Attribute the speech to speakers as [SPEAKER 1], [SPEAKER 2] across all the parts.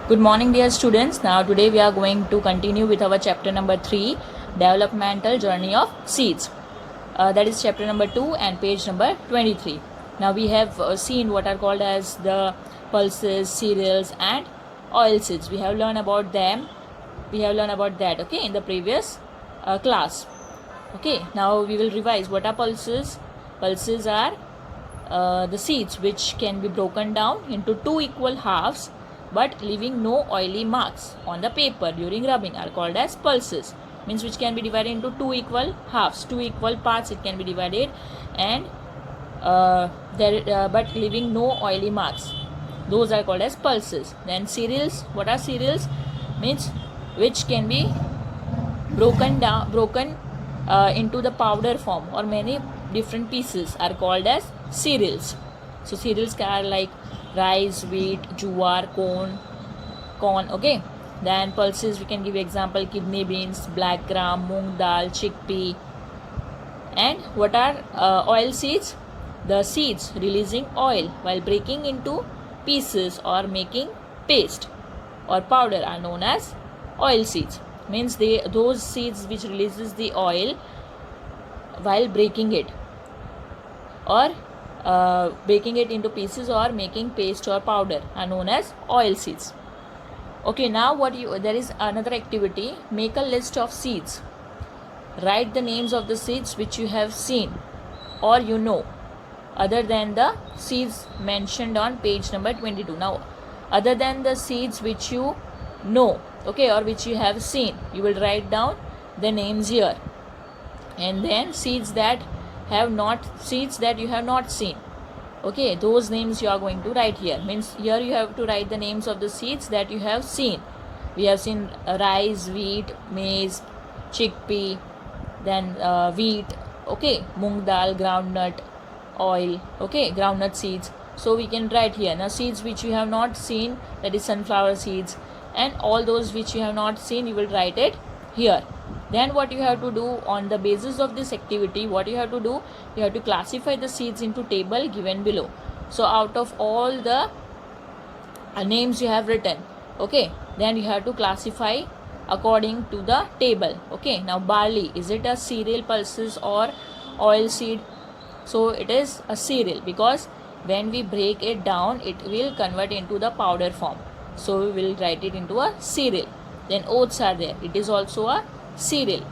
[SPEAKER 1] Good morning, dear students. Now, today we are going to continue with our chapter number 3, Developmental Journey of Seeds. That is chapter number 2 and page number 23. Now, we have seen what are called as the pulses, cereals, and oil seeds. We have learned about them. We have learned about that, okay, in the previous class. Okay, now we will revise what are pulses. Pulses are the seeds which can be broken down into two equal halves but leaving no oily marks on the paper during rubbing are called as pulses. Means which can be divided into two equal halves, two equal parts it can be divided, and but leaving no oily marks, those are called as pulses. Then cereals, what are cereals? Means which can be broken into the powder form or many different pieces are called as cereals. So cereals are like rice, wheat, jowar, corn. Okay. Then pulses, we can give example kidney beans, black gram, moong dal, chickpea. And what are oil seeds? The seeds releasing oil while breaking into pieces or making paste or powder are known as oil seeds. Means those seeds which releases the oil while breaking it or breaking it into pieces or making paste or powder are known as oil seeds. Okay, now there is another activity. Make a list of seeds. Write the names of the seeds which you have seen or you know other than the seeds mentioned on page number 22. Now, other than the seeds which you know, okay, or which you have seen, you will write down the names here. And then seeds that you have not seen, okay, those names you are going to write here. Means here you have to write the names of the seeds that you have seen. We have seen rice, wheat, maize, chickpea, then wheat, okay, moong dal, groundnut, oil, okay, groundnut seeds. So we can write here. Now seeds which you have not seen, that is sunflower seeds, and all those which you have not seen, you will write it here. Then what you have to do on the basis of this activity, what you have to do, you have to classify the seeds into table given below. So out of all the names you have written, okay, then you have to classify according to the table. Okay, now barley, is it a cereal, pulses, or oil seed? So it is a cereal because when we break it down, it will convert into the powder form. So we will write it into a cereal. Then oats are there, it is also a cereal.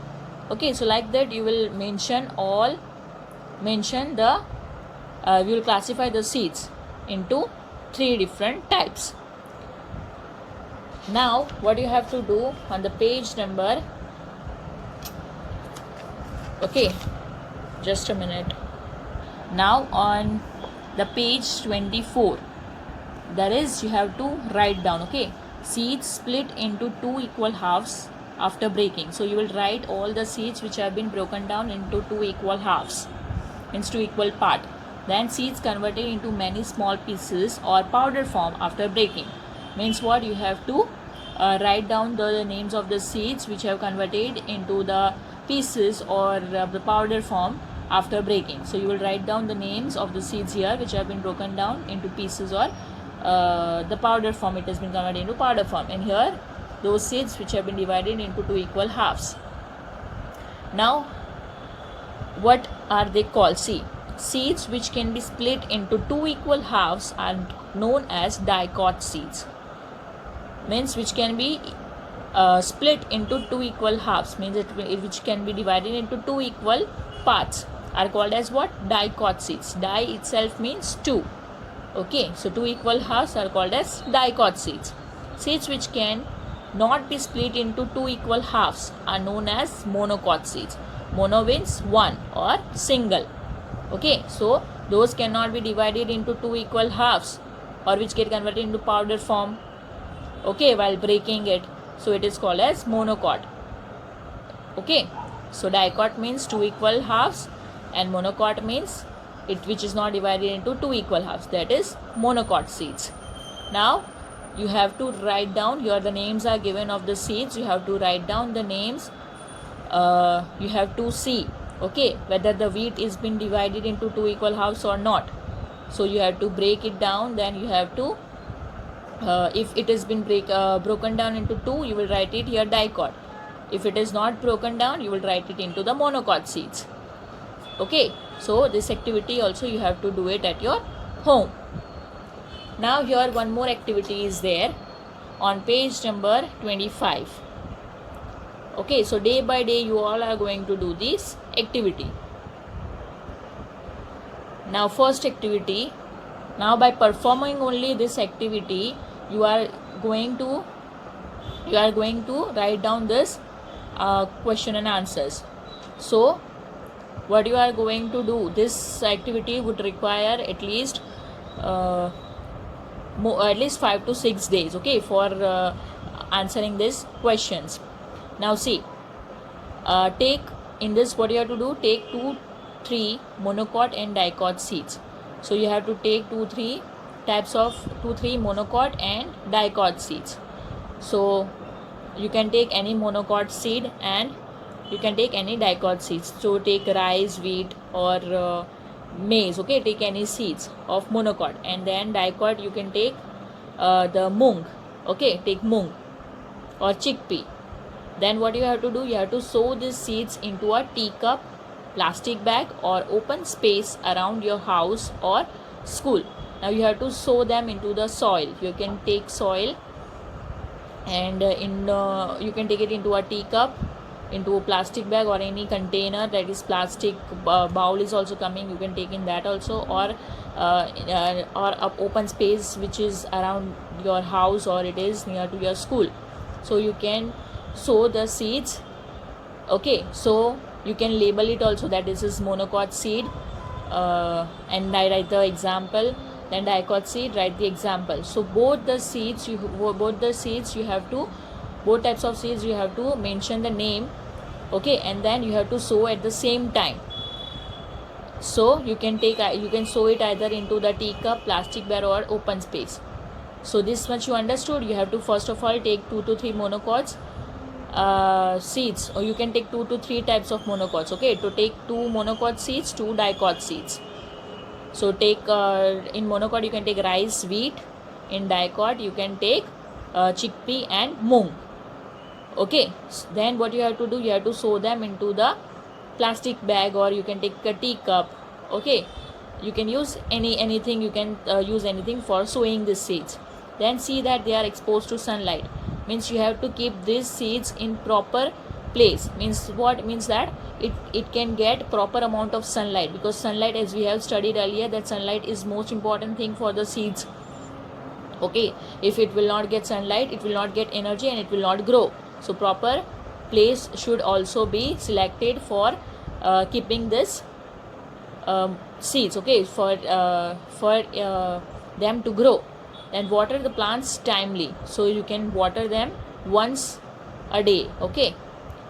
[SPEAKER 1] Okay, so like that you will we will classify the seeds into three different types. Now what you have to do on the page number, okay, just a minute. Now on the page 24, that is, you have to write down, okay, seeds split into two equal halves after breaking. So you will write all the seeds which have been broken down into two equal halves, means two equal part. Then seeds converted into many small pieces or powder form after breaking. Means what, you have to write down the names of the seeds which have converted into the pieces or the powder form after breaking. So you will write down the names of the seeds here which have been broken down into pieces or the powder form, it has been converted into powder form, and here those seeds which have been divided into two equal halves. Now what are they called? See, seeds which can be split into two equal halves are known as dicot seeds. Means which can be split into two equal halves, means which can be divided into two equal parts are called as what? Dicot seeds. Di itself means two. Okay, so two equal halves are called as dicot seeds. Seeds which can not be split into two equal halves are known as monocot seeds. Mono means one or single. Okay, so those cannot be divided into two equal halves or which get converted into powder form, okay, while breaking it. So it is called as monocot. Okay, so dicot means two equal halves and monocot means it which is not divided into two equal halves, that is monocot seeds. Now you have to write down here, the names are given of the seeds, you have to write down the names. You have to see, okay, whether the wheat is been divided into two equal halves or not. So you have to break it down, then you have to If it has been broken down into two, you will write it here dicot. If it is not broken down, you will write it into the monocot seeds. Okay, so this activity also you have to do it at your home. Now here one more activity is there on page number 25. Okay, so day by day you all are going to do this activity. Now first activity, now by performing only this activity, you are going to write down this question and answers. So what you are going to do, this activity would require at least 5 to 6 days, okay, for answering these questions. Now see, take in this, what you have to do, take 2-3 monocot and dicot seeds. So you have to take 2-3 monocot and dicot seeds. So you can take any monocot seed and you can take any dicot seeds. So take rice, wheat or maize, okay, take any seeds of monocot. And then dicot you can take the mung, okay, take mung or chickpea. Then what you have to do, you have to sow these seeds into a teacup, plastic bag or open space around your house or school. Now you have to sow them into the soil. You can take soil and you can take it into a teacup, into a plastic bag or any container that is plastic. Bowl is also coming, you can take in that also, or a open space which is around your house or it is near to your school. So you can sow the seeds, okay. So you can label it also that this is monocot seed, and I write the example. Then dicot seed, write the example. So both types of seeds you have to mention the name, okay, and then you have to sow at the same time. So you can sow it either into the teacup, plastic bag or open space. So this much you understood. You have to first of all take 2 to 3 monocots seeds, or you can take 2 to 3 types of monocots, okay. To take 2 monocot seeds, 2 dicot seeds. So take in monocot you can take rice, wheat. In dicot you can take chickpea and mung, okay. Then what you have to do, you have to sow them into the plastic bag or you can take a teacup, okay. You can use anything, you can use anything for sowing these seeds. Then see that they are exposed to sunlight, means you have to keep these seeds in proper place. Means what? Means that it can get proper amount of sunlight, because sunlight, as we have studied earlier, that sunlight is most important thing for the seeds, okay. If it will not get sunlight, it will not get energy and it will not grow. So proper place should also be selected for keeping this seeds, okay, for them to grow. And water the plants timely. So you can water them once a day, okay.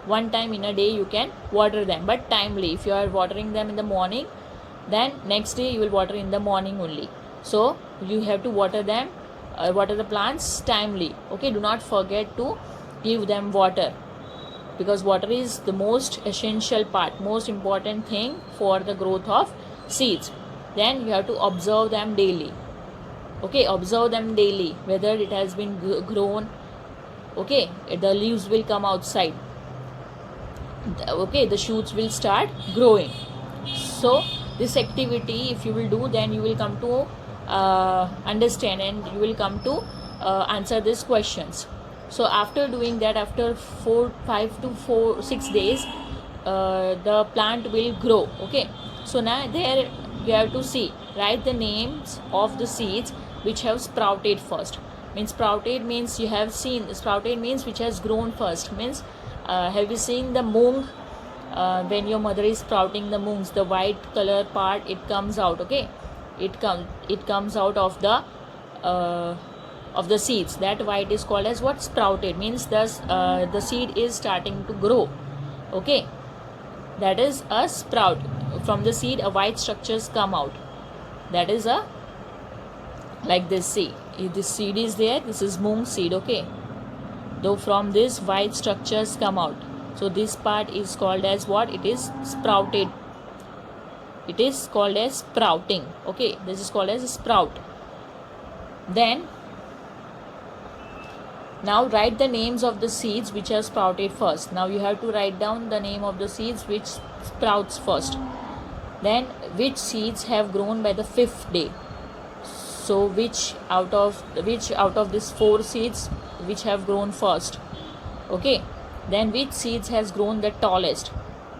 [SPEAKER 1] One time in a day you can water them, but timely. If you are watering them in the morning, then next day you will water in the morning only. So you have to water them, water the plants timely, okay. Do not forget to give them water, because water is the most essential part, most important thing for the growth of seeds. Then you have to observe them daily, okay. Observe them daily whether it has been grown, okay. The leaves will come outside, okay. The shoots will start growing. So this activity if you will do, then you will come to understand and you will come to answer these questions. So after doing that, after 5 to 6 days, the plant will grow, okay. So now there you have to see, write the names of the seeds which have sprouted first. Means sprouted means you have seen, sprouted means which has grown first. Means have you seen the mung? When your mother is sprouting the mungs, the white color part, it comes out, okay. It comes out of the seeds. That white is called as what? Sprouted. Means the seed is starting to grow, okay. That is a sprout. From the seed a white structures come out. That is a, like this, see, if this seed is there, this is mung seed, okay. Though from this white structures come out. So this part is called as what? It is sprouted. It is called as sprouting, okay. This is called as a sprout. Then Now write the names of the seeds which have sprouted first. Now you have to write down the name of the seeds which sprouts first. Then which seeds have grown by the 5th day. So which out of this 4 seeds which have grown first. Okay. Then which seeds has grown the tallest.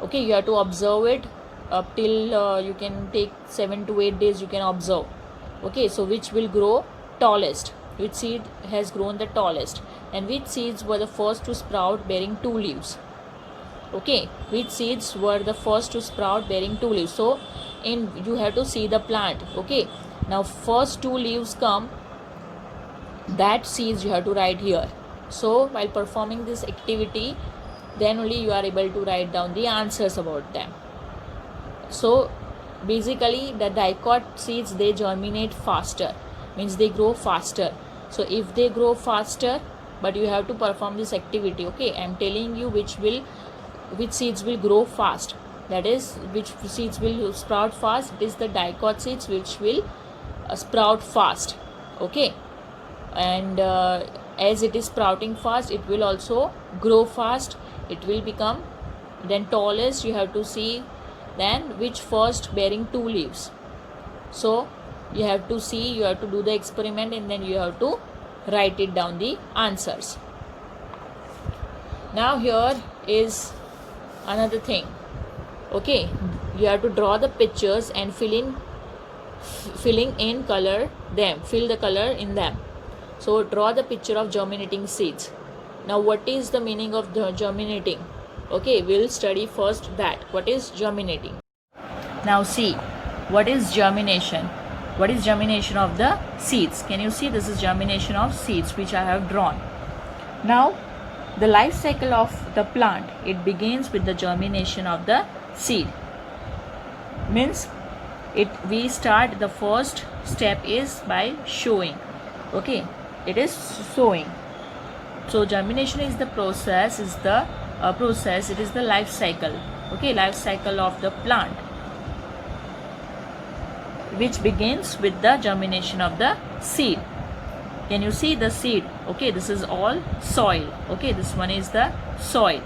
[SPEAKER 1] Okay, you have to observe it up till you can take 7 to 8 days, you can observe. Okay, so which will grow tallest, which seed has grown the tallest, and which seeds were the first to sprout bearing 2 leaves. Okay, which seeds were the first to sprout bearing 2 leaves. So you have to see the plant. Okay, now first 2 leaves come, that seeds you have to write here. So while performing this activity, then only you are able to write down the answers about them. So basically the dicot seeds, they germinate faster, means they grow faster. So if they grow faster, but you have to perform this activity. Okay, I am telling you which seeds will grow fast, that is which seeds will sprout fast. It is the dicot seeds which will sprout fast. Okay, and as it is sprouting fast, it will also grow fast, it will become then tallest. You have to see then which first bearing 2 leaves. So you have to see, you have to do the experiment, and then you have to write it down the answers. Now here is another thing. Okay, you have to draw the pictures and fill the color in them. So draw the picture of germinating seeds. Now what is the meaning of the germinating? Okay, we'll study first that. What is germinating? Now see, what is germination? What is germination of the seeds? Can you see, this is germination of seeds which I have drawn. Now the life cycle of the plant, it begins with the germination of the seed. Means we start, the first step is by sowing. Okay, it is sowing. So germination is the process, it is the life cycle. Okay, life cycle of the plant, which begins with the germination of the seed. Can you see the seed? Okay, this is all soil. Okay, this one is the soil.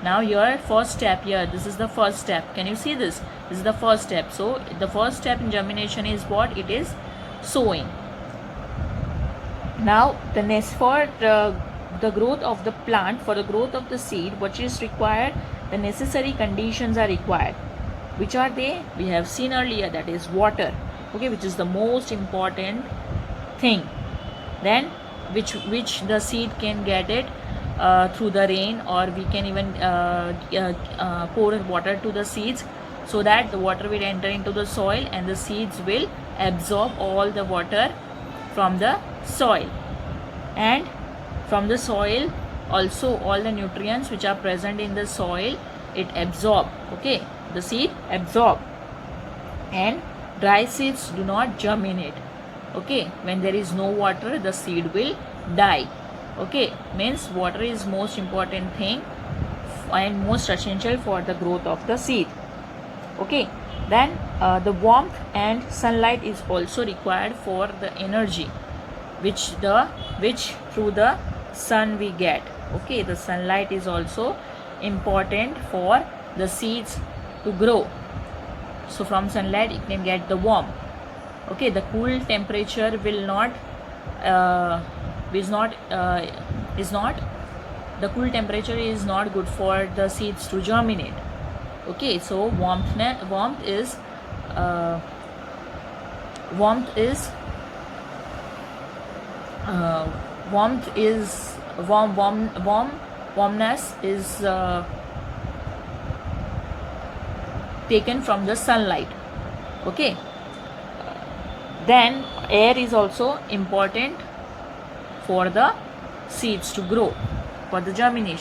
[SPEAKER 1] Now your first step here, this is the first step. Can you see this? This is the first step. So the first step in germination is what? It is sowing. Now the next, for the growth of the plant, for the growth of the seed, what is required? The necessary conditions are required. Which are they? We have seen earlier, that is water. Okay, which is the most important thing. Then which the seed can get it through the rain, or we can even pour water to the seeds, so that the water will enter into the soil and the seeds will absorb all the water from the soil, and from the soil also all the nutrients which are present in the soil, it absorb. Okay, the seed absorb, and dry seeds do not germinate. Okay, when there is no water, the seed will die. Okay, means water is most important thing and most essential for the growth of the seed. Okay, then the warmth and sunlight is also required for the energy which through the sun we get. Okay, the sunlight is also important for the seeds to grow. So from sunlight you can get the warmth. Okay, the cool temperature the cool temperature is not good for the seeds to germinate. Okay, so warmness is taken from the sunlight. Okay, then air is also important for the seeds to grow, for the germination.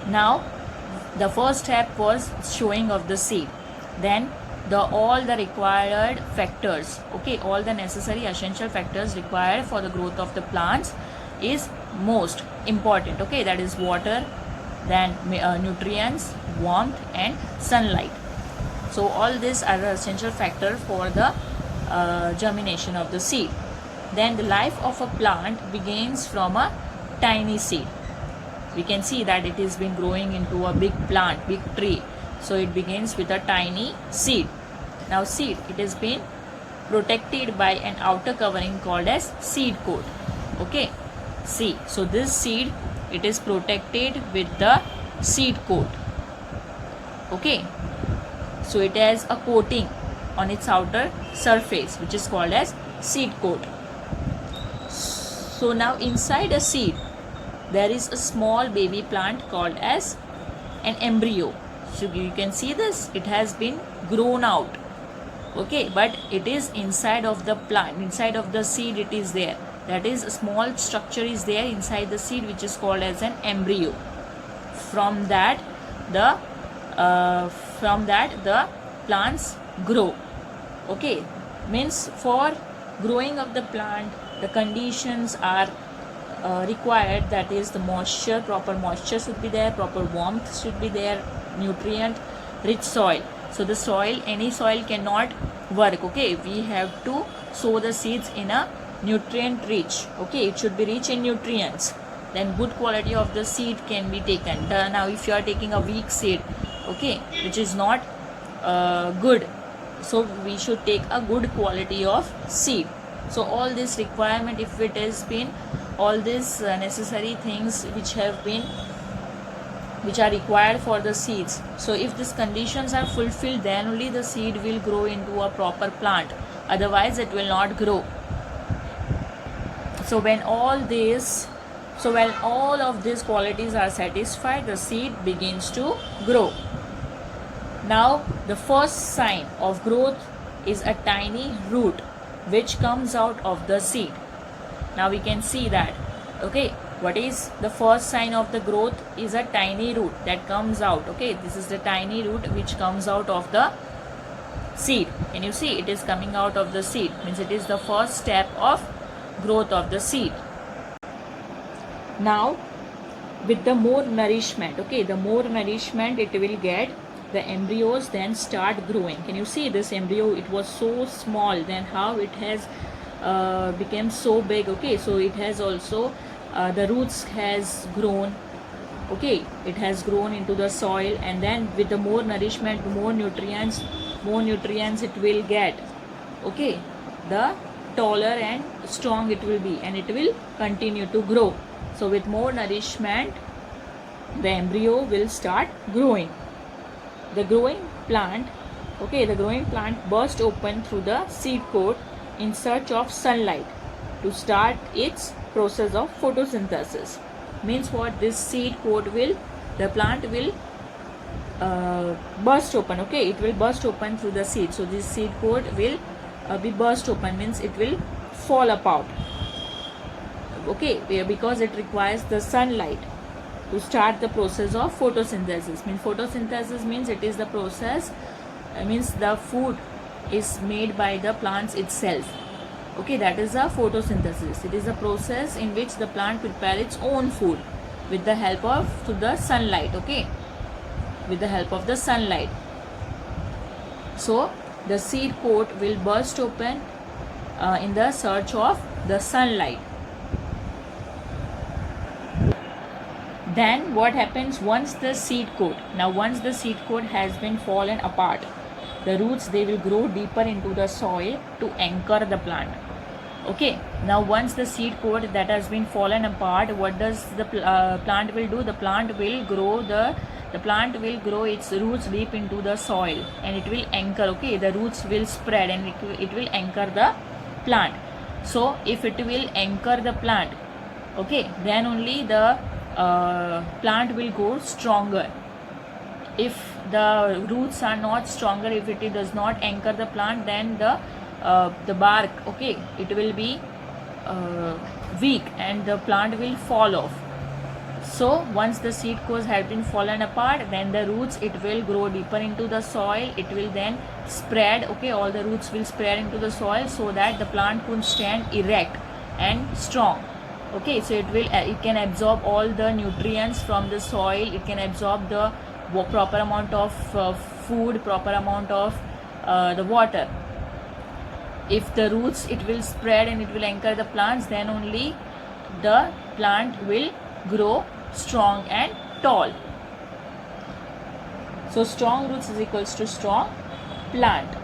[SPEAKER 1] Now the first step was showing of the seed. Then all the required factors, okay, all the necessary essential factors required for the growth of the plants is most important. Okay, that is water, then nutrients, warmth and sunlight. So all these are the essential factor for the germination of the seed. Then the life of a plant begins from a tiny seed. We can see that it has been growing into a big plant, big tree. So it begins with a tiny seed. Now seed, it has been protected by an outer covering called as seed coat. Okay, see, so this seed, it is protected with the seed coat. Okay, so it has a coating on its outer surface which is called as seed coat. So now inside a seed there is a small baby plant called as an embryo. So you can see this, it has been grown out. Okay, but it is inside of the plant, inside of the seed it is there. That is, a small structure is there inside the seed which is called as an embryo. From that the plants grow. Okay, means for growing of the plant the conditions are required, that is the moisture, proper moisture should be there, proper warmth should be there, nutrient rich soil. So the soil, any soil cannot work. Okay, we have to sow the seeds in a nutrient rich. Okay, it should be rich in nutrients, then good quality of the seed can be taken. Now if you are taking a weak seed, okay, which is not good, so we should take a good quality of seed. So all this requirement, if it has been, all these necessary things which are required for the seeds, so if these conditions are fulfilled, then only the seed will grow into a proper plant, otherwise it will not grow. So when all of these qualities are satisfied, the seed begins to grow. Now the first sign of growth is a tiny root which comes out of the seed. Now we can see that. Okay, what is the first sign of the growth? Is a tiny root that comes out. Okay, this is the tiny root which comes out of the seed. Can you see? It is coming out of the seed, means it is the first step of growth of the seed. Now with the more nourishment, okay, the more nourishment it will get, the embryos then start growing. Can you see this embryo? It was so small, then how it has became so big. Okay, so it has also the roots has grown. Okay, it has grown into the soil, and then with the more nourishment, more nutrients it will get. Okay, the taller and strong it will be, and it will continue to grow. So with more nourishment the embryo will start growing. The growing plant, okay, the growing plant bursts open through the seed coat in search of sunlight to start its process of photosynthesis. Means what? This seed coat will, the plant will burst open. Okay, it will burst open through the seed. So this seed coat will be burst open, means it will fall apart. Okay, because it requires the sunlight to start the process of photosynthesis. Means photosynthesis means it is the process, means the food is made by the plants itself. Okay, that is a photosynthesis. It is a process in which the plant prepare its own food with the help of the sunlight. Okay, with the help of the sunlight. So the seed coat will burst open in the search of the sunlight. Then what happens once the seed coat has been fallen apart, the roots, they will grow deeper into the soil to anchor the plant. Okay, now once the seed coat that has been fallen apart, what does the plant will do? The plant will grow its roots deep into the soil, and it will anchor. Okay, the roots will spread and it will anchor the plant. So if it will anchor the plant, okay, then only the plant will grow stronger. If the roots are not stronger, if it does not anchor the plant, then the bark, okay, it will be weak and the plant will fall off. So once the seed coat has been fallen apart, then the roots, it will grow deeper into the soil. It will then spread. Okay, all the roots will spread into the soil so that the plant could stand erect and strong. Okay, so it can absorb all the nutrients from the soil. It can absorb the proper amount of food, proper amount of the water. If the roots, it will spread and it will anchor the plants, then only the plant will grow strong and tall. So strong roots is equals to strong plant.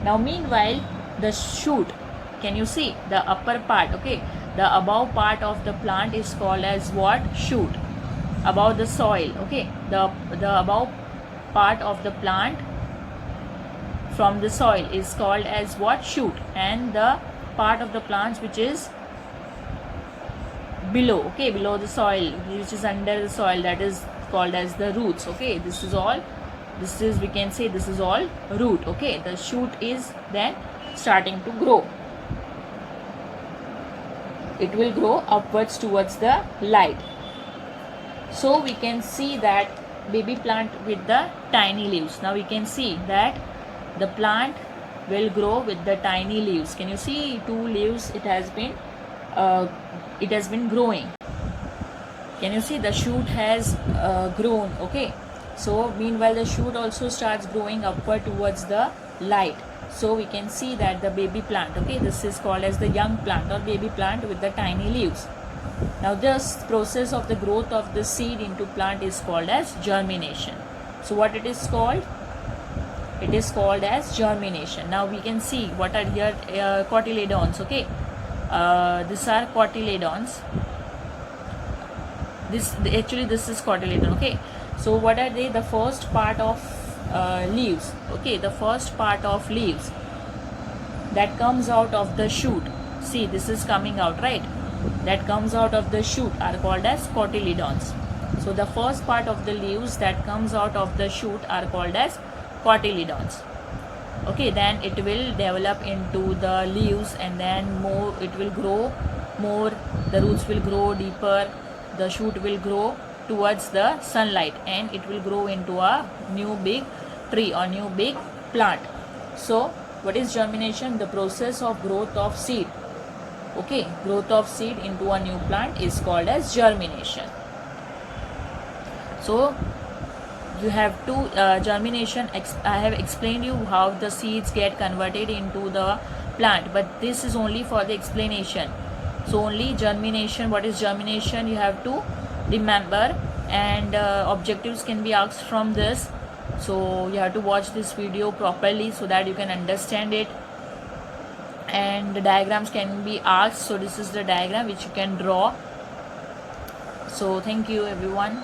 [SPEAKER 1] Now meanwhile the shoot, can you see the upper part? Okay, the above part of the plant is called as what? Shoot. Above the soil. Okay, the above part of the plant from the soil is called as what? Shoot. And the part of the plants which is below, okay, below the soil, which is under the soil, that is called as the roots. Okay, this is all, this is, we can say this is all root. Okay, the shoot is then starting to grow. It will grow upwards towards the light. So we can see that baby plant with the tiny leaves. Now we can see that the plant will grow with the tiny leaves. Can you see 2 leaves? It has been growing. Can you see the shoot has grown? Okay, so meanwhile the shoot also starts growing upward towards the light. So we can see that the baby plant, okay, this is called as the young plant or baby plant with the tiny leaves. Now this process of the growth of the seed into plant is called as germination. So what it is called? It is called as germination. Now we can see what are here cotyledons. Okay, these are cotyledons. This is cotyledon. Okay, so what are they? The first part of leaves. Okay, the first part of leaves that comes out of the shoot. See, this is coming out, right? That comes out of the shoot are called as cotyledons. So the first part of the leaves that comes out of the shoot are called as cotyledons. Okay, then it will develop into the leaves, and then more it will grow more, the roots will grow deeper, the shoot will grow towards the sunlight, and it will grow into a new big tree or new big plant. So what is germination? The process of growth of seed. Okay, growth of seed into a new plant is called as germination. So you have to germination, I have explained you how the seeds get converted into the plant, but this is only for the explanation. So only germination, what is germination, you have to remember, and objectives can be asked from this. So you have to watch this video properly so that you can understand it, and the diagrams can be asked. So this is the diagram which you can draw. So thank you everyone.